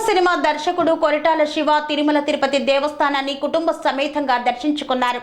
Cinema దర్శకుడు కొరటాల శివ తిరుమల తిరుపతి దేవస్థానాన్ని కుటుంబ సమేతంగా దర్శించుకున్నారు.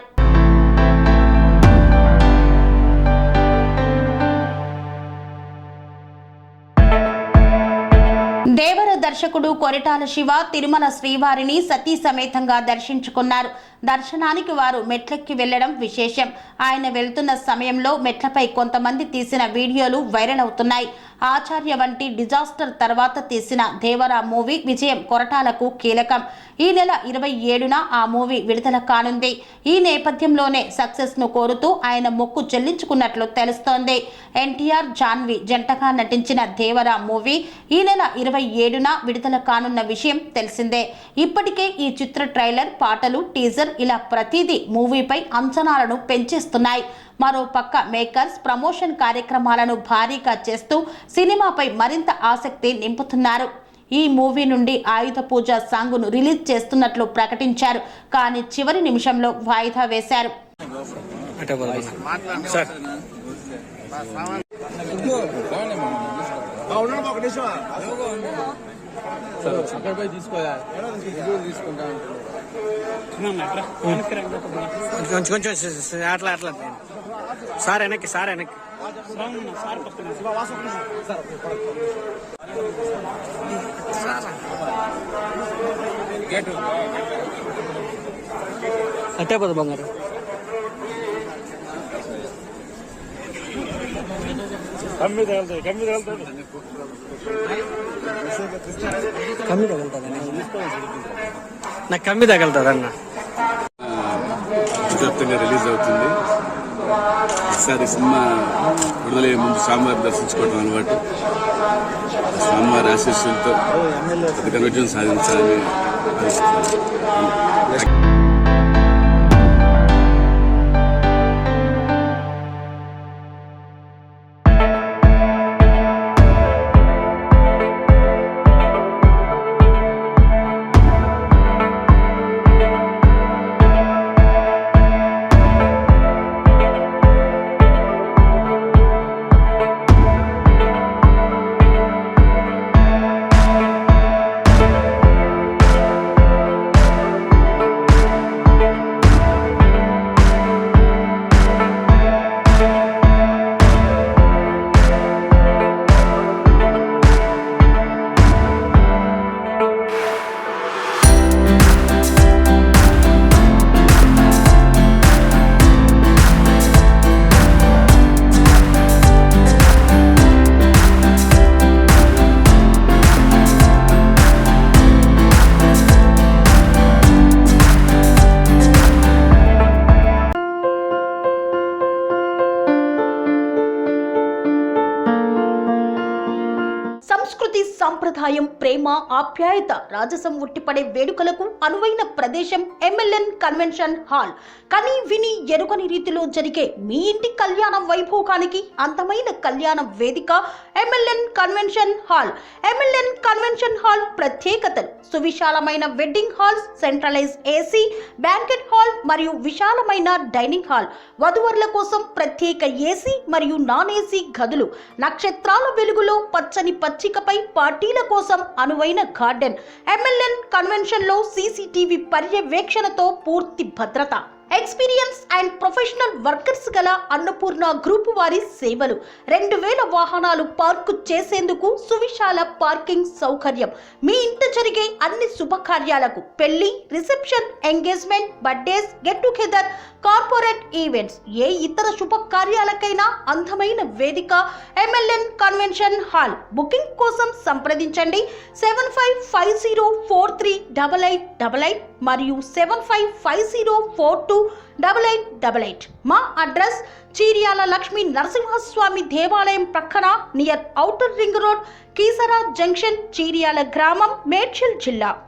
దేవర దర్శకుడు కొరటాల శివ తిరుమల శ్రీవారిని సతీ సమేతంగా దర్శించుకున్నారు. దర్శనానికి వారు మెట్లెక్కి వెళ్లడం విశేషం. ఆయన వెళ్తున్న సమయంలో మెట్లపై కొంతమంది తీసిన వీడియోలు వైరల్ అవుతున్నాయి. ఆచార్య వంటి డిజాస్టర్ తర్వాత తీసిన దేవర మూవీ విజయం కొరటాలకు కీలకం. ఈ నెల 27న ఆ మూవీ విడుదల కానుంది. ఈ నేపథ్యంలోనే సక్సెస్ ను కోరుతూ ఆయన మొక్కు చెల్లించుకున్నట్లు తెలుస్తోంది. ఎన్టీఆర్ జాన్వి జంటగా నటించిన దేవర మూవీ ఈ నెల 27న విడుదల కానున్న విషయం తెలిసిందే. ఇప్పటికే ఈ చిత్ర ట్రైలర్, పాటలు, టీజర్ ఇలా ప్రతిదీ మూవీపై అంచనాలను పెంచేస్తున్నాయి. మరో పక్క మేకర్స్ ప్రమోషన్ కార్యక్రమాలను భారీగా చేస్తూ సినిమాపై మరింత ఆసక్తి నింపుతున్నారు. ఈ మూవీ నుండి ఆయుధ పూజ సాంగ్ను రిలీజ్ చేస్తున్నట్లు ప్రకటించారు. కానీ చివరి నిమిషంలో వాయిదా వేశారు. కొంచెం అట్లా సార్ వెనక్కి అట్టే పోదు బంగారు. కమ్మి తగులుతుంది నాకు కమ్మి తగులుతుంది అన్న. వ్యాప్తంగా రిలీజ్ అవుతుంది. ఈసారి సినిమా విడుదలయ్యే ముందు స్వామివారి దర్శించుకోవడం అలవాటు. స్వామివారి ఆశీస్సులతో పెద్ద విజయం సాధించాలని ఆశిస్తున్నాను. సంస్కృతి, సంప్రదాయం, ప్రేమ, ఆప్యాయత, రాజసం ఉట్టిపడే వేడుకలకు అనువైన ప్రదేశం MLN కన్వెన్షన్ హాల్. కని విని ఎరుగని రీతిలో జరిగే మీ ఇంటి కళ్యాణ వైభోగానికి అందమైన కళ్యాణ వేదిక MLN convention hall. MLN convention hall ప్రత్యేకతలు: సువిశాలమైన wedding halls, centralize AC banquet hall మరియు విశాలమైన డైనింగ్ హాల్. వధువరుల కోసం ప్రత్యేక AC మరియు నాన్ AC గదులు. నక్షత్రాల వెలుగులో పచ్చని పచ్చికపై పార్టీల కోసం అనువైన గార్డెన్. MLN కన్వెన్షన్ లో CCTV పర్యవేక్షణతో పూర్తి భద్రత. ఎక్స్పీరియన్స్ అండ్ ప్రొఫెషనల్ వర్కర్స్ గల అన్నపూర్ణ గ్రూప్ వారి సేవలు. 2000 వాహనాలు పార్కు చేసేందుకు సువిశాల పార్కింగ్ సౌకర్యం. మీ ఇంట జరిగే అన్ని శుభకార్యాలకు, పెళ్లి, reception, engagement, birthdays, get together, corporate events, ఏ ఇతర శుభకార్యాలకైనా అందమైన వేదిక MLN కన్వెన్షన్ హాల్. బుకింగ్ కోసం సంప్రదించండి 7550438888 మరియు 7550428888. మా అడ్రస్ చీర్యాల లక్ష్మీ నరసింహస్వామి దేవాలయం ప్రక్కన, near outer ring road, Keesara junction, Cheeryal గ్రామం, మేడ్చల్ జిల్లా.